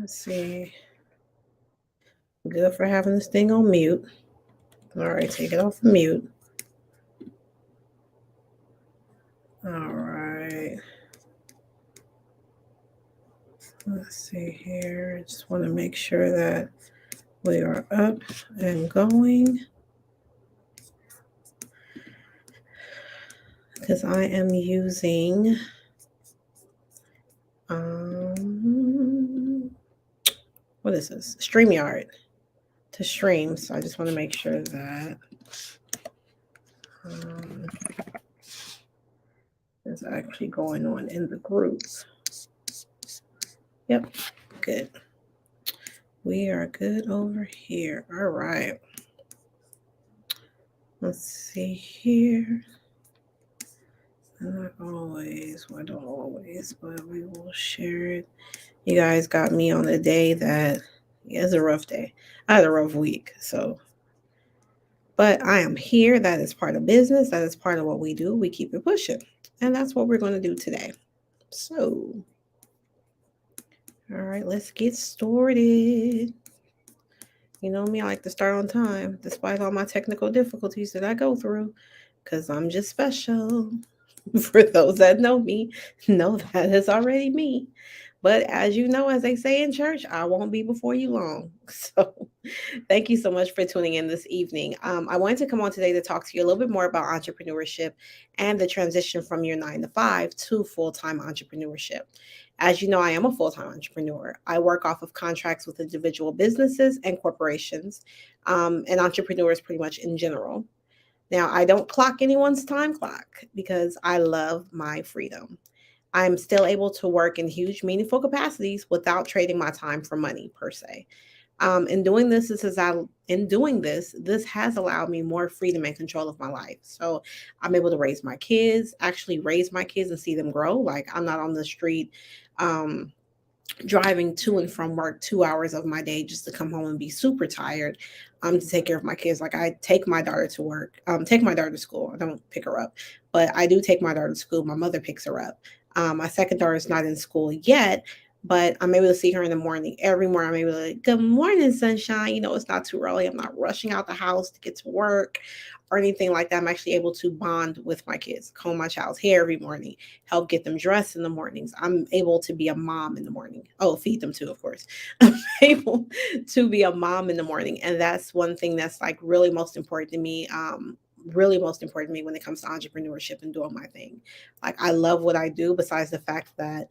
Let's see. Good for having this thing on mute. All right, take it off of mute. All right. Let's see here. I just want to make sure that we are up and going because I am using what is this? StreamYard to stream. So I just want to make sure that is actually going on in the groups. Yep, good. We are good over here. All right. Let's see here. Not always, well, don't always, but we will share it. You guys got me on a day that is a rough day. I had a rough week, so. But I am here. That is part of business. That is part of what we do. We keep it pushing. And that's what we're going to do today. So, all right, let's get started. You know me, I like to start on time, despite all my technical difficulties that I go through, because I'm just special. For those that know me, know that is already me. But as you know, as they say in church, I won't be before you long. So thank you so much for tuning in this evening. I wanted to come on today to talk to you a little bit more about entrepreneurship and the transition from your 9 to 5 to full-time entrepreneurship. As you know, I am a full-time entrepreneur. I work off of contracts with individual businesses and corporations, and entrepreneurs pretty much in general. Now, I don't clock anyone's time clock because I love my freedom. I'm still able to work in huge, meaningful capacities without trading my time for money per se. In doing this, this has allowed me more freedom and control of my life. So I'm able to raise my kids, actually raise my kids and see them grow. Like I'm not on the street um, driving to and from work 2 hours of my day just to come home and be super tired to take care of my kids. Like I take my daughter to work, take my daughter to school. I don't pick her up, but I do take my daughter to school. My mother picks her up. My second daughter is not in school yet, but I'm able to see her in the morning. Every morning I'm able to like, good morning, sunshine. You know, it's not too early. I'm not rushing out the house to get to work or anything like that. I'm actually able to bond with my kids, comb my child's hair every morning, help get them dressed in the mornings. I'm able to be a mom in the morning. Oh, feed them too, of course. I'm able to be a mom in the morning. And that's one thing that's like really most important to me. Really most important to me when it comes to entrepreneurship and doing my thing. Like I love what I do, besides the fact that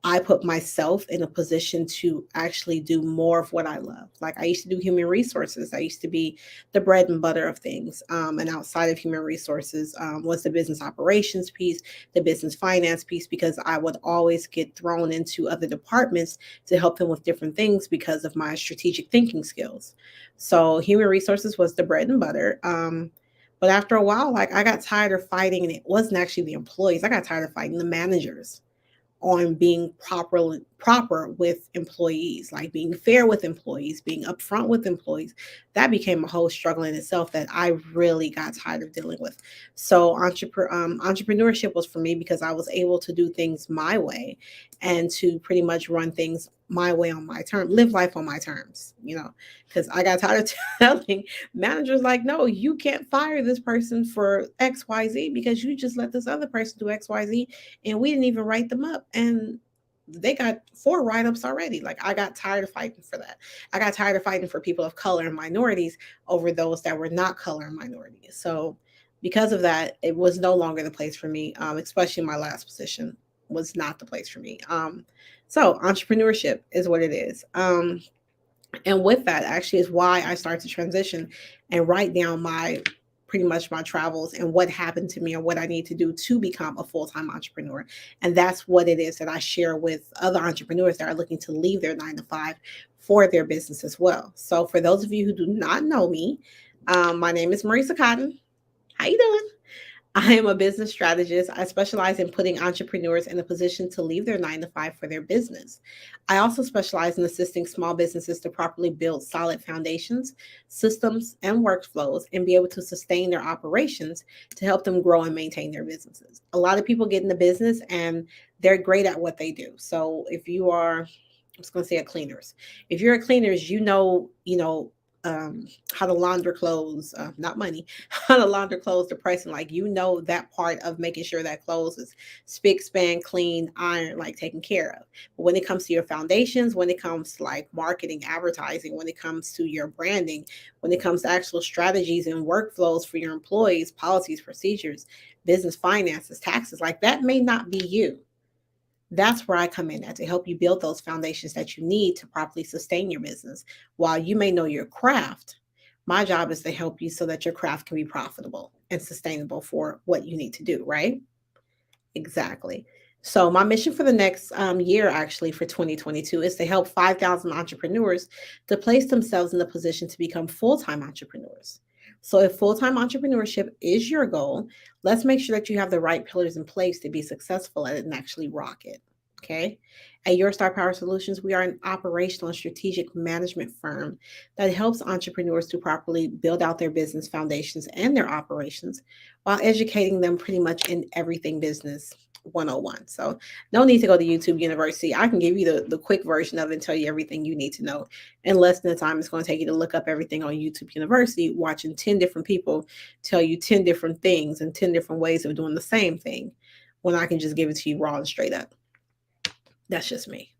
I put myself in a position to actually do more of what I love. Like I used to do human resources. I used to be the bread and butter of things. And outside of human resources was the business operations piece, the business finance piece, because I would always get thrown into other departments to help them with different things because of my strategic thinking skills. So human resources was the bread and butter. But after a while, like I got tired of fighting, and it wasn't actually the employees. I got tired of fighting the managers on being proper with employees, like being fair with employees, being upfront with employees. That became a whole struggle in itself that I really got tired of dealing with. So entrepreneurship was for me because I was able to do things my way and to pretty much run things my way on my terms, live life on my terms, you know, because I got tired of telling managers like, no, you can't fire this person for XYZ because you just let this other person do XYZ and we didn't even write them up. And they got 4 write-ups already. Like I got tired of fighting for that. I got tired of fighting for people of color and minorities over those that were not color and minorities. So because of that, it was no longer the place for me, especially my last position was not the place for me. So entrepreneurship is what it is. And with that actually is why I started to transition and write down my pretty much my travels and what happened to me and what I need to do to become a full-time entrepreneur. And that's what it is that I share with other entrepreneurs that are looking to leave their 9 to 5 for their business as well. So for those of you who do not know me, my name is Marisa Cotton. How you doing? I am a business strategist. I specialize in putting entrepreneurs in a position to leave their 9 to 5 for their business. I also specialize in assisting small businesses to properly build solid foundations, systems, and workflows and be able to sustain their operations to help them grow and maintain their businesses. A lot of people get into business and they're great at what they do. So if you are I'm just gonna say a cleaners. If you're a cleaners, how to launder clothes, not money, how to launder clothes, the pricing, like that part of making sure that clothes is spick, span, clean, iron, like taken care of. But when it comes to your foundations, when it comes to like marketing, advertising, when it comes to your branding, when it comes to actual strategies and workflows for your employees, policies, procedures, business finances, taxes, like that may not be you. That's where I come in at to help you build those foundations that you need to properly sustain your business. While you may know your craft, my job is to help you so that your craft can be profitable and sustainable for what you need to do, right? Exactly. So, my mission for the next year, actually for 2022, is to help 5,000 entrepreneurs to place themselves in the position to become full time entrepreneurs. So, if full time entrepreneurship is your goal, let's make sure that you have the right pillars in place to be successful at it and actually rock it. Okay. At Your Star Power Solutions, we are an operational and strategic management firm that helps entrepreneurs to properly build out their business foundations and their operations while educating them pretty much in everything business 101. So, no need to go to YouTube University. I can give you the quick version of it and tell you everything you need to know in less than the time it's going to take you to look up everything on YouTube University, watching 10 different people tell you 10 different things and 10 different ways of doing the same thing when I can just give it to you raw and straight up. That's just me.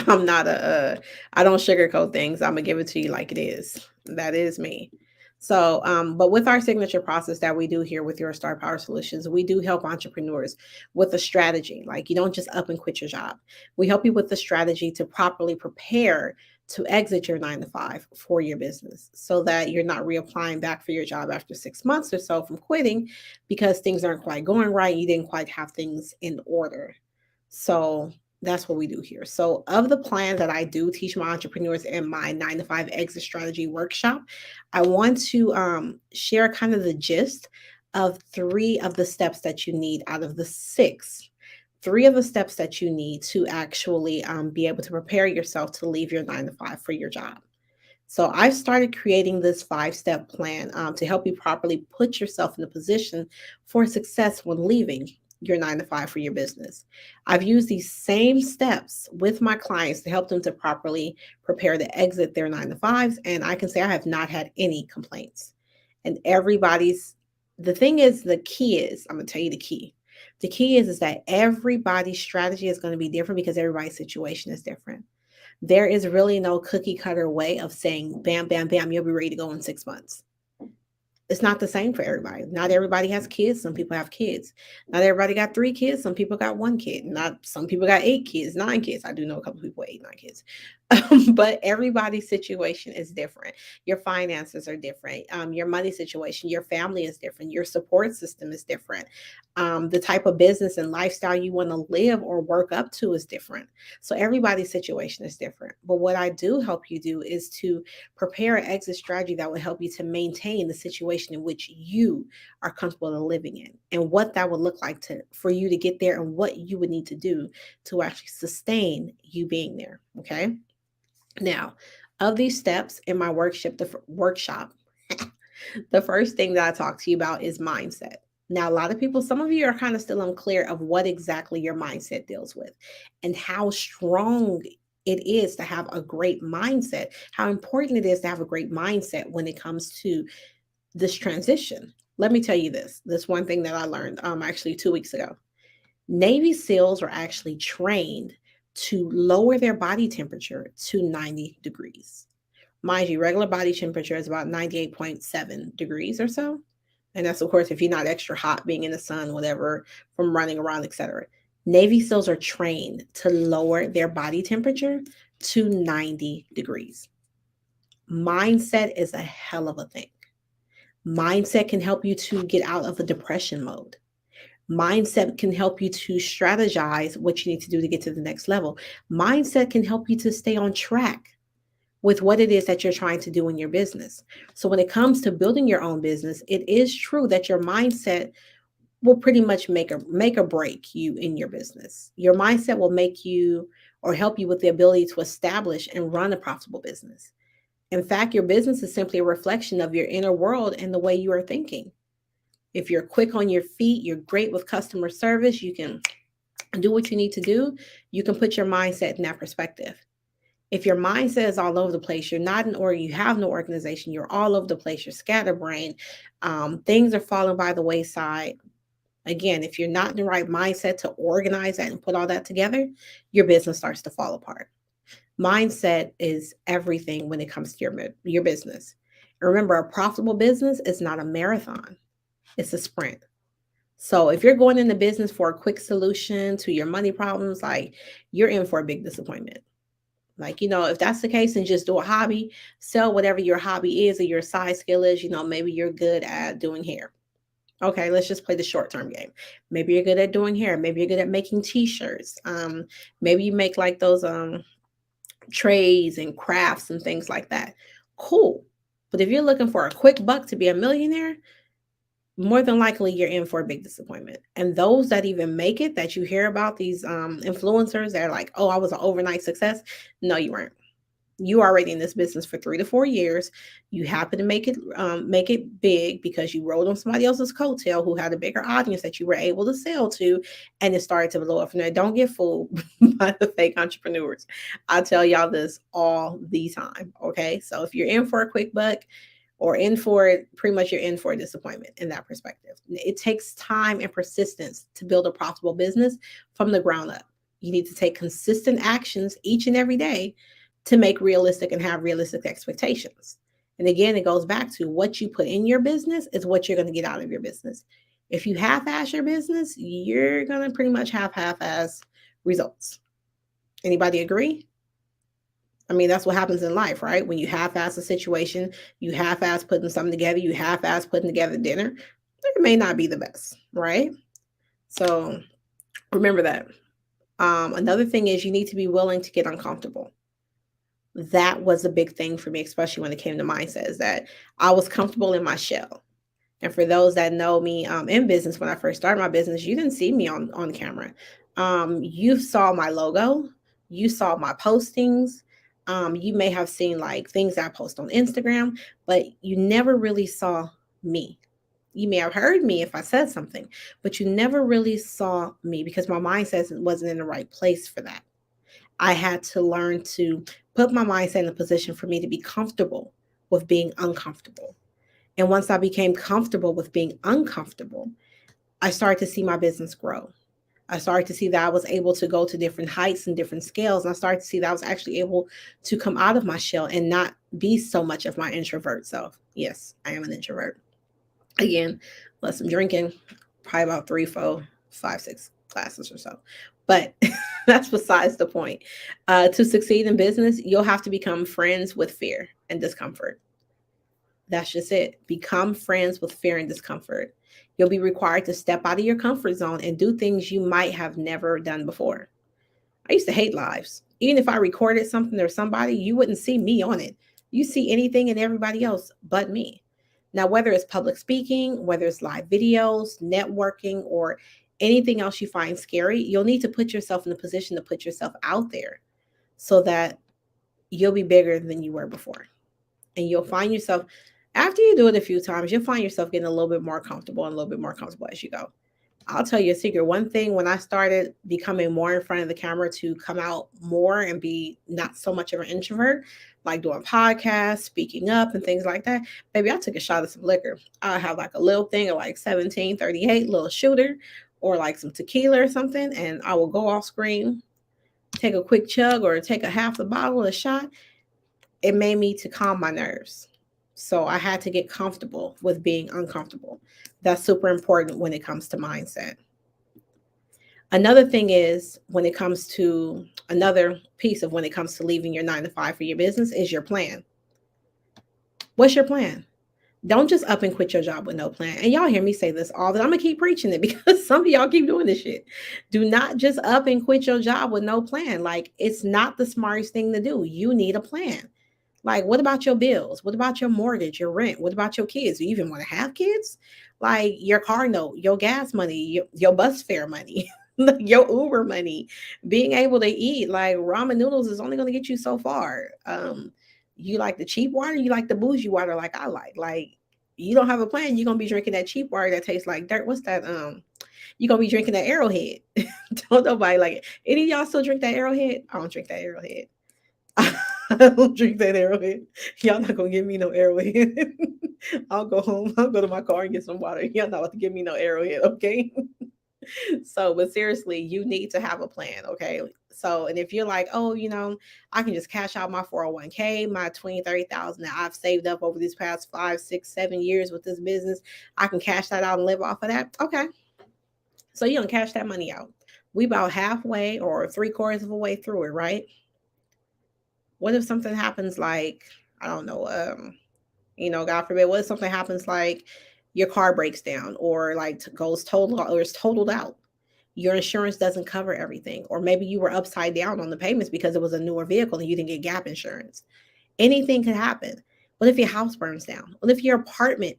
I'm not I don't sugarcoat things. I'm gonna give it to you like it is. That is me. So, but with our signature process that we do here with Your Star Power Solutions, we do help entrepreneurs with a strategy. Like you don't just up and quit your job. We help you with the strategy to properly prepare to exit your 9 to 5 for your business so that you're not reapplying back for your job after 6 months or so from quitting because things aren't quite going right. You didn't quite have things in order. So that's what we do here. So, of the plan that I do teach my entrepreneurs in my 9 to 5 exit strategy workshop, I want to share kind of the gist of 3 of the steps that you need out of the 6. 3 of the steps that you need to actually be able to prepare yourself to leave your 9 to 5 for your job. So I've started creating this 5 step plan to help you properly put yourself in a position for success when leaving your 9 to 5 for your business. I've used these same steps with my clients to help them to properly prepare to exit their 9 to 5s. And I can say I have not had any complaints. And the thing is, the key is, I'm going to tell you the key. The key is that everybody's strategy is going to be different because everybody's situation is different. There is really no cookie cutter way of saying, bam, bam, bam, you'll be ready to go in 6 months. It's not the same for everybody. Not everybody has kids. Some people have kids. Not everybody got 3 kids. Some people got 1 kid. Not some people got 8 kids, 9 kids. I do know a couple of people with 8, 9 kids. But everybody's situation is different. Your finances are different. Your money situation, your family is different. Your support system is different. The type of business and lifestyle you want to live or work up to is different. So everybody's situation is different. But what I do help you do is to prepare an exit strategy that will help you to maintain the situation in which you are comfortable in living in and what that would look like to for you to get there and what you would need to do to actually sustain you being there. Okay. Now, of these steps in my workshop, the first thing that I talk to you about is mindset. Now, a lot of people, some of you are kind of still unclear of what exactly your mindset deals with and how strong it is to have a great mindset, how important it is to have a great mindset when it comes to this transition. Let me tell you this one thing that I learned actually 2 weeks ago. Navy SEALs are actually trained to lower their body temperature to 90 degrees. Mind you, regular body temperature is about 98.7 degrees or so. And that's, of course, if you're not extra hot being in the sun, whatever, from running around, etc. Navy SEALs are trained to lower their body temperature to 90 degrees. Mindset is a hell of a thing. Mindset can help you to get out of a depression mode. Mindset can help you to strategize what you need to do to get to the next level. Mindset can help you to stay on track with what it is that you're trying to do in your business. So when it comes to building your own business, it is true that your mindset will pretty much make or break you in your business. Your mindset will make you or help you with the ability to establish and run a profitable business. In fact, your business is simply a reflection of your inner world and the way you are thinking. If you're quick on your feet, you're great with customer service, you can do what you need to do, you can put your mindset in that perspective. If your mindset is all over the place, you're not you have no organization, you're all over the place, you're scatterbrained, things are falling by the wayside. Again, if you're not in the right mindset to organize that and put all that together, your business starts to fall apart. Mindset is everything when it comes to your business. And remember, a profitable business is not a marathon, it's a sprint. So if you're going into business for a quick solution to your money problems, like, you're in for a big disappointment. Like, if that's the case, then just do a hobby, sell whatever your hobby is or your side skill is. Maybe you're good at doing hair. Okay, let's just play the short term game. Maybe you're good at doing hair. Maybe you're good at making t-shirts. Maybe you make like those trays and crafts and things like that. Cool. But if you're looking for a quick buck to be a millionaire, more than likely you're in for a big disappointment. And those that even make it, that you hear about, these influencers, they're like, oh, I was an overnight success. No, you weren't. You already in this business for 3 to 4 years. You happen to make it big because you rode on somebody else's coattail who had a bigger audience that you were able to sell to, and it started to blow up from there. Don't get fooled by the fake entrepreneurs. I tell y'all this all the time. Okay, so if you're in for a quick buck or in for it, pretty much you're in for a disappointment in that perspective. It takes time and persistence to build a profitable business from the ground up. You need to take consistent actions each and every day to make realistic and have realistic expectations. And again, it goes back to what you put in your business is what you're going to get out of your business. If you half-ass your business, you're going to pretty much have half-ass results. Anybody agree? I mean, that's what happens in life, right? When you half-ass a situation, you half-ass putting something together, you half-ass putting together dinner, it may not be the best, right? So remember that. Another thing is you need to be willing to get uncomfortable. That was a big thing for me, especially when it came to mindset, is that I was comfortable in my shell. And for those that know me in business, when I first started my business, you didn't see me on camera. You saw my logo, you saw my postings. You may have seen like things I post on Instagram, but you never really saw me. You may have heard me if I said something, but you never really saw me because my mindset wasn't in the right place for that. I had to learn to put my mindset in a position for me to be comfortable with being uncomfortable. And once I became comfortable with being uncomfortable, I started to see my business grow. I started to see that I was able to go to different heights and different scales. And I started to see that I was actually able to come out of my shell and not be so much of my introvert self. Yes, I am an introvert. Again, less I'm drinking, probably about 3, 4, 5, 6 glasses or so. But that's besides the point. To succeed in business, you'll have to become friends with fear and discomfort. That's just it. Become friends with fear and discomfort. You'll be required to step out of your comfort zone and do things you might have never done before. I used to hate lives. Even if I recorded something or somebody, you wouldn't see me on it. You see anything and everybody else but me. Now, whether it's public speaking, whether it's live videos, networking, or anything else you find scary, you'll need to put yourself in a position to put yourself out there so that you'll be bigger than you were before. And you'll find yourself, after you do it a few times, you'll find yourself getting a little bit more comfortable and a little bit more comfortable as you go. I'll tell you a secret. One thing, when I started becoming more in front of the camera to come out more and be not so much of an introvert, like doing podcasts, speaking up and things like that, baby, I took a shot of some liquor. I have like a little thing of like 1738, little shooter, or like some tequila or something, and I will go off screen, take a quick chug or take a half the bottle, a shot. It made me to calm my nerves. So I had to get comfortable with being uncomfortable. That's super important when it comes to mindset. Another thing is when it comes to another piece of when it comes to leaving your 9 to 5 for your business is your plan. What's your plan? Don't just up and quit your job with no plan. And y'all hear me say this all the time. I'm going to keep preaching it because some of y'all keep doing this shit. Do not just up and quit your job with no plan. Like, it's not the smartest thing to do. You need a plan. Like, what about your bills? What about your mortgage, your rent? What about your kids? Do you even want to have kids? Like, your car note, your gas money, your bus fare money, your Uber money, being able to eat. Like, ramen noodles is only going to get you so far. You like the cheap water? You like the bougie water like I like? Like, you don't have a plan. You're going to be drinking that cheap water that tastes like dirt. What's that? You're going to be drinking that Arrowhead. Don't nobody like it. Any of y'all still drink that Arrowhead? I don't drink that Arrowhead. I don't drink that Arrowhead. Y'all not gonna give me no Arrowhead. I'll go home. I'll go to my car and get some water. Y'all not about to give me no Arrowhead, okay? So, but seriously, you need to have a plan, okay? So, and if you're like, oh, I can just cash out my 401k, my 20, 30,000 that I've saved up over these past 5, 6, 7 years with this business, I can cash that out and live off of that. Okay. So you don't cash that money out. We about halfway or three-quarters of a way through it, right? What if something happens like, I don't know, God forbid, what if something happens like your car breaks down or like goes total or is totaled out? Your insurance doesn't cover everything. Or maybe you were upside down on the payments because it was a newer vehicle and you didn't get gap insurance. Anything could happen. What if your house burns down? What if your apartment,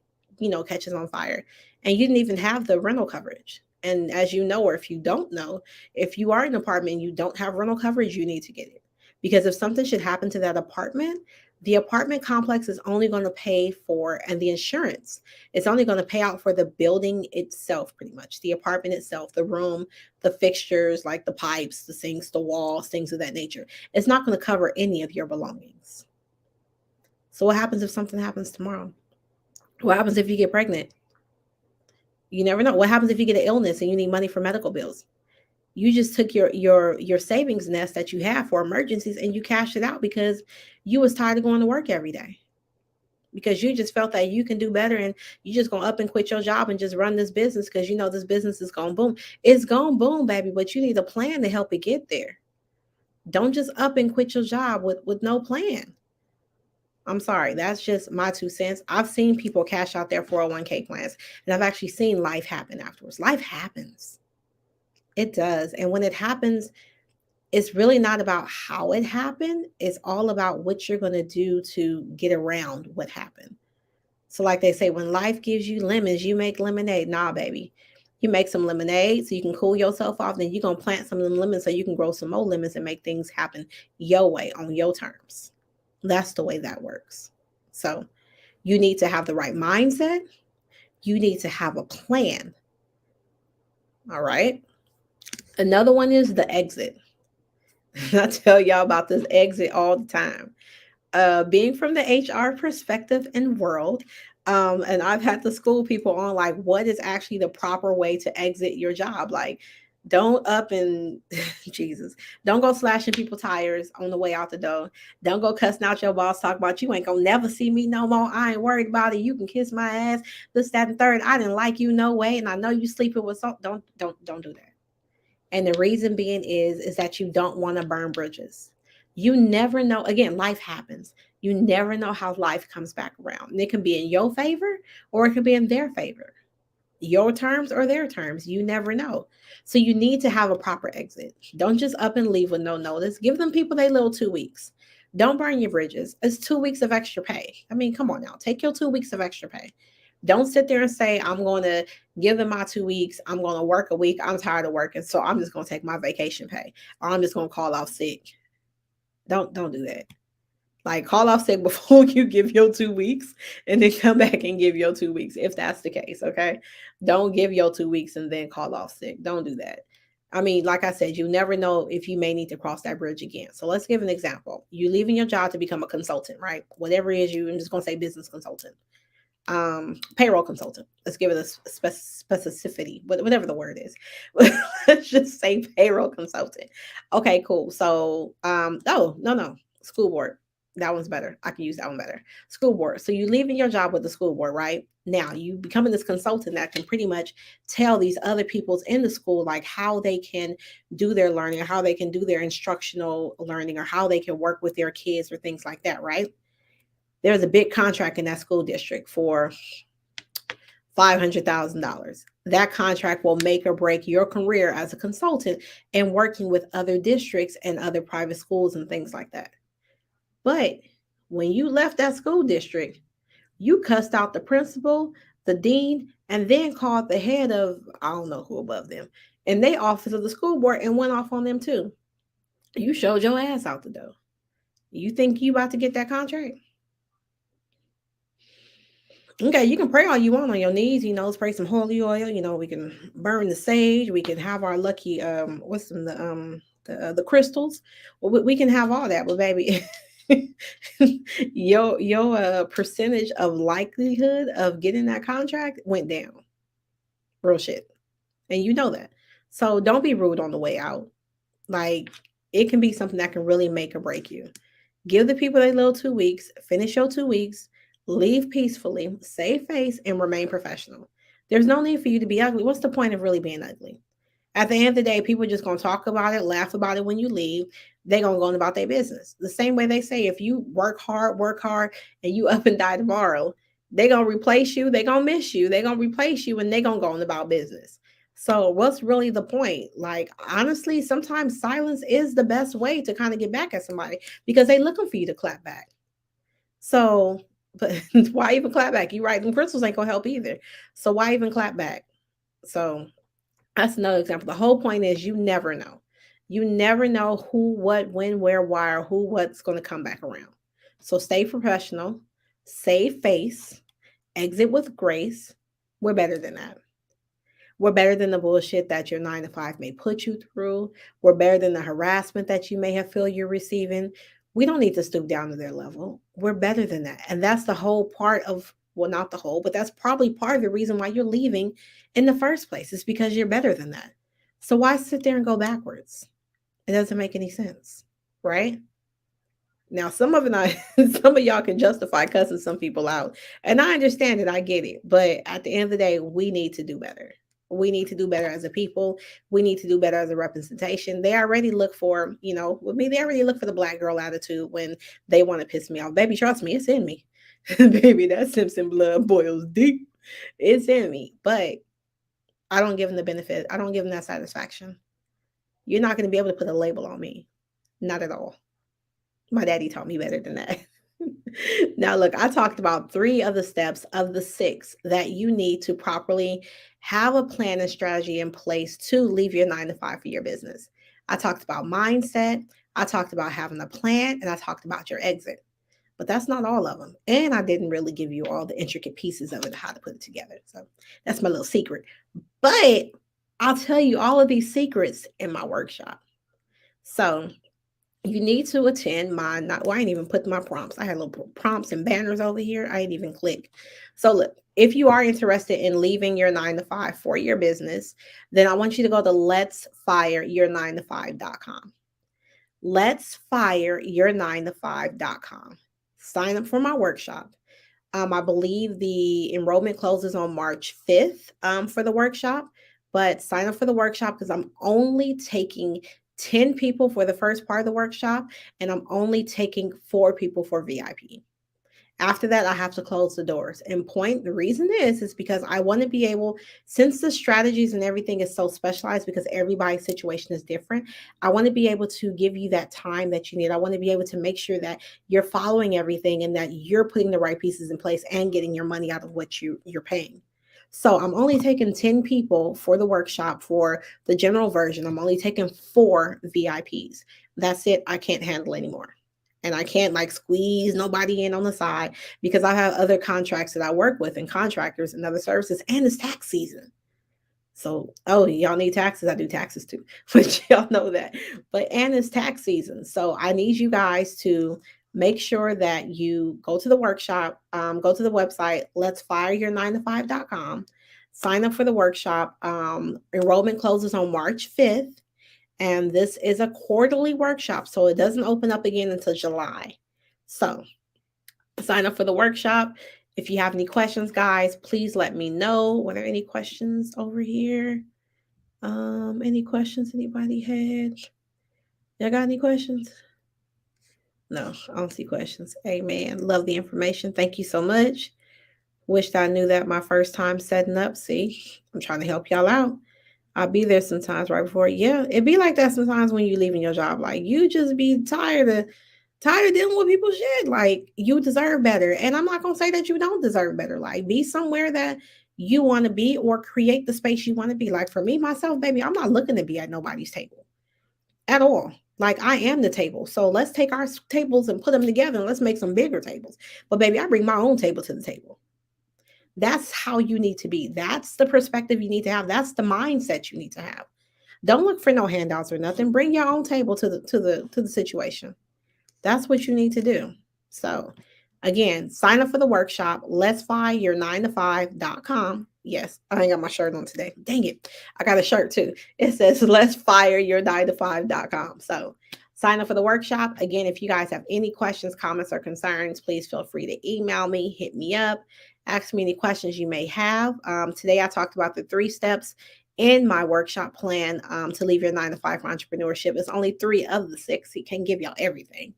catches on fire and you didn't even have the rental coverage? And as you know, or if you don't know, if you are in an apartment and you don't have rental coverage, you need to get it. Because if something should happen to that apartment, the apartment complex is only going to pay for, and the insurance, it's only going to pay out for the building itself, pretty much. The apartment itself, the room, the fixtures, like the pipes, the sinks, the walls, things of that nature. It's not going to cover any of your belongings. So what happens if something happens tomorrow? What happens if you get pregnant? You never know. What happens if you get an illness and you need money for medical bills? You just took your savings nest that you have for emergencies and you cashed it out because you was tired of going to work every day. Because you just felt that you can do better and you just gonna up and quit your job and just run this business because you know this business is gonna boom. It's gonna boom, baby, but you need a plan to help it get there. Don't just up and quit your job with no plan. I'm sorry, that's just my 2 cents. I've seen people cash out their 401k plans, and I've actually seen life happen afterwards. Life happens. It does. And when it happens, it's really not about how it happened. It's all about what you're going to do to get around what happened. So, like they say, when life gives you lemons, you make lemonade. Nah, baby. You make some lemonade so you can cool yourself off. Then you're going to plant some of them lemons so you can grow some more lemons and make things happen your way on your terms. That's the way that works. So, you need to have the right mindset. You need to have a plan. All right. Another one is the exit. I tell y'all about this exit all the time. Being from the HR perspective and world, and I've had to school people on like what is actually the proper way to exit your job. Like, don't up and Jesus, don't go slashing people tires on the way out the door. Don't go cussing out your boss, talk about you ain't gonna never see me no more. I ain't worried about it. You can kiss my ass. This, that, and third. I didn't like you no way, and I know you sleeping with some. Don't do that. And the reason being is that you don't want to burn bridges. You never know. Again, life happens. You never know how life comes back around. And it can be in your favor or it can be in their favor. Your terms or their terms. You never know. So you need to have a proper exit. Don't just up and leave with no notice. Give them people their little 2 weeks. Don't burn your bridges. It's 2 weeks of extra pay. I mean, come on now. Take your 2 weeks of extra pay. Don't sit there and say, I'm going to give them my 2 weeks. I'm going to work a week. I'm tired of working. So I'm just going to take my vacation pay. Or I'm just going to call off sick. Don't do that. Like, call off sick before you give your 2 weeks and then come back and give your 2 weeks if that's the case. Okay. Don't give your 2 weeks and then call off sick. Don't do that. I mean, like I said, you never know if you may need to cross that bridge again. So let's give an example. You leaving your job to become a consultant, right? Whatever it is, I'm just going to say business consultant, payroll consultant. Let's give it a specificity, whatever the word is. Let's just say payroll consultant. Okay, cool. So, oh, no, school board. That one's better. I can use that one better. School board. So you leaving your job with the school board, right? Now you becoming this consultant that can pretty much tell these other people's in the school like how they can do their learning, or how they can do their instructional learning, or how they can work with their kids or things like that, right? There's a big contract in that school district for $500,000. That contract will make or break your career as a consultant and working with other districts and other private schools and things like that. But when you left that school district, you cussed out the principal, the dean, and then called the head of, I don't know who above them, and they office of the school board and went off on them too. You showed your ass out the door. You think you about to get that contract? Okay, you can pray all you want on your knees, spray some holy oil, we can burn the sage, we can have our lucky what's in the the crystals. Well, we can have all that, but baby, your percentage of likelihood of getting that contract went down. Real shit, and you know that. So don't be rude on the way out. Like, it can be something that can really make or break you. Give the people a little 2 weeks, finish your 2 weeks, leave peacefully, save face, and remain professional. There's no need for you to be ugly. What's the point of really being ugly? At the end of the day, people are just gonna talk about it, laugh about it when you leave. They're gonna go on about their business. The same way they say if you work hard, and you up and die tomorrow, they're gonna replace you, they're gonna miss you, they're gonna replace you, and they're gonna go on about business. So what's really the point? Like, honestly, sometimes silence is the best way to kind of get back at somebody because they're looking for you to clap back. So, but why even clap back? You right, them crystals ain't gonna help either. So why even clap back? So that's another example. The whole point is you never know. You never know who, what, when, where, why, or who, what's going to come back around. So stay professional, save face, exit with grace. We're better than that. We're better than the bullshit that your 9 to 5 may put you through. We're better than the harassment that you may have feel you're receiving. We don't need to stoop down to their level. We're better than that. And that's the whole part of, well, not the whole, but that's probably part of the reason why you're leaving in the first place. Is because you're better than that. So why sit there and go backwards? It doesn't make any sense, right? Now, some of it, some of y'all can justify cussing some people out, and I understand it. I get it, but at the end of the day, we need to do better. We need to do better as a people. We need to do better as a representation. They already look for, with me, they already look for the black girl attitude when they want to piss me off. Baby, trust me, it's in me. Baby, that Simpson blood boils deep. It's in me, but I don't give them the benefit. I don't give them that satisfaction. You're not going to be able to put a label on me. Not at all. My daddy taught me better than that. Now, look, I talked about 3 of the steps of the 6 that you need to properly have a plan and strategy in place to leave your 9 to 5 for your business. I talked about mindset, I talked about having a plan, and I talked about your exit. But that's not all of them. And I didn't really give you all the intricate pieces of it, how to put it together. So that's my little secret. But I'll tell you all of these secrets in my workshop. So you need to attend my, not, well, I ain't even put my prompts. I had little prompts and banners over here. I ain't even click. So look, if you are interested in leaving your 9 to 5 for your business, then I want you to go to letsfireyour9to5.com. Letsfireyour9to5.com. Sign up for my workshop. I believe the enrollment closes on March 5th for the workshop, but sign up for the workshop because I'm only taking 10 people for the first part of the workshop, and I'm only taking 4 people for VIP. After that, I have to close the doors. And the reason is because I want to be able, since the strategies and everything is so specialized because everybody's situation is different, I want to be able to give you that time that you need. I want to be able to make sure that you're following everything and that you're putting the right pieces in place and getting your money out of what you're paying. So I'm only taking 10 people for the workshop for the general version. I'm only taking 4 VIPs. That's it. I can't handle anymore. And I can't like squeeze nobody in on the side because I have other contracts that I work with and contractors and other services, and it's tax season. So, oh, y'all need taxes. I do taxes too, but y'all know that. And it's tax season. So I need you guys to make sure that you go to the workshop, go to the website, letsfireyour9to5.com, sign up for the workshop. Enrollment closes on March 5th. And this is a quarterly workshop, so it doesn't open up again until July. So sign up for the workshop. If you have any questions, guys, please let me know. Were there any questions over here? Any questions anybody had? Y'all got any questions? No, I don't see questions. Amen. Love the information. Thank you so much. Wished I knew that my first time setting up. See, I'm trying to help y'all out. I'll be there sometimes right before. Yeah, it be like that sometimes when you leaving your job. Like you just be tired of dealing with people's shit. Like you deserve better. And I'm not gonna say that you don't deserve better. Like be somewhere that you want to be or create the space you want to be. Like for me, myself, baby, I'm not looking to be at nobody's table at all. Like I am the table. So let's take our tables and put them together and let's make some bigger tables. But baby, I bring my own table to the table. That's how you need to be. That's the perspective you need to have. That's the mindset you need to have. Don't look for no handouts or nothing. Bring your own table to the situation. That's what you need to do. So again, sign up for the workshop. Let's fire your 9to5.com. Yes, I ain't got my shirt on today. Dang it. I got a shirt too. It says let's fire your 9to5.com. So sign up for the workshop. Again, if you guys have any questions, comments, or concerns, please feel free to email me, hit me up, ask me any questions you may have. Today I talked about the 3 steps in my workshop plan to leave your 9 to 5 for entrepreneurship. It's only 3 of the 6. He can give y'all everything.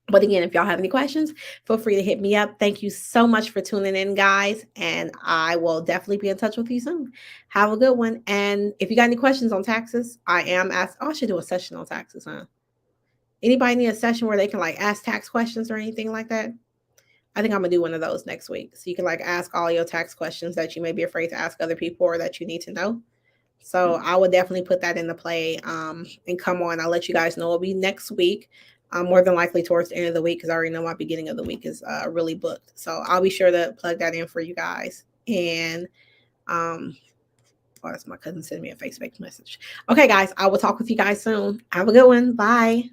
But again, if y'all have any questions, feel free to hit me up. Thank you so much for tuning in, guys. And I will definitely be in touch with you soon. Have a good one. And if you got any questions on taxes, I am asked. Oh, I should do a session on taxes, huh? Anybody need a session where they can like ask tax questions or anything like that? I think I'm gonna do one of those next week. So you can like ask all your tax questions that you may be afraid to ask other people or that you need to know. So I would definitely put that into play and come on. I'll let you guys know. It'll be next week, more than likely towards the end of the week because I already know my beginning of the week is really booked. So I'll be sure to plug that in for you guys. And oh, that's my cousin sending me a Facebook message. Okay, guys, I will talk with you guys soon. Have a good one. Bye.